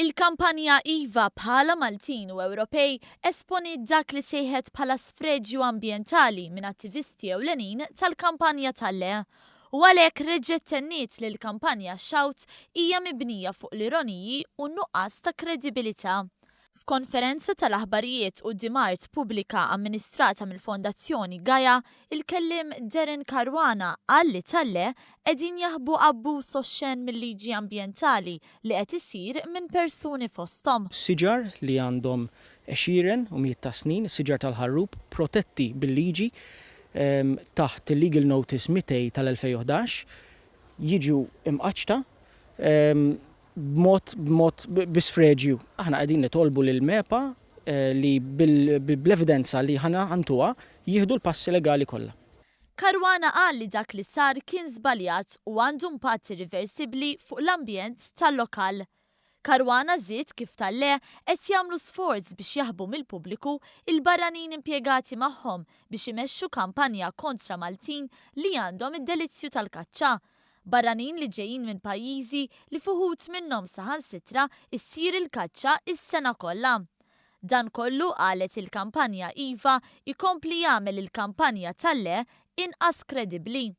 Il-kampanja Iva bħala Maltin u Ewropej esponiet dak li sejħet bħala sfreġju ambjentali minn attivisti ewlenin tal-kampanja tal-LE. U għalhekk reġgħet tenniet li l-kampanja xawt hija mibnija fuq l-ironiji u nuqqas ta' kredibilità. F'konferenza tal-aħbarijiet quddiem art pubblika amministrata mill-Fondazzjoni Gaia, il-kelliem Karwana qal li tal-LE qegħdin jaħbu abbuż oxxen mill-liġi ambjentali li qed isir minn persuni fosthom. Siġar li għandhom 20 u 100 ta' snin, siġar tal-ħarrub, protetti bil-liġi taħt il-Legal Notice 200 tal-2011, jiġu imqaċċta b'mod bi-Sfreġju. Aħna qegħdin nitolbu lill-MEPA li bl-evidenza li ħana ħantuha jieħdu l-passi legali kollha. Karwana qal li dak li sar kien żbaljat u għandu impatt irreversibbli fuq l-ambjent tal-lokal. Karwana żied kif tal-LE qed jagħmlu sforz biex jaħbu mill-pubbliku il-barranin impjegati magħhom biex imexxu kampanja kontra Maltin li għandhom id-delizzju tal-kaċċa. Barranin li ġejjin minn pajjiżi li fuħut minnhom saħansitra issir il-kaċċa is-sena kollha. Dan kollu qalet il-kampanja Iva ikompli jagħmel il-kampanja tal-LE inqas kredibbli.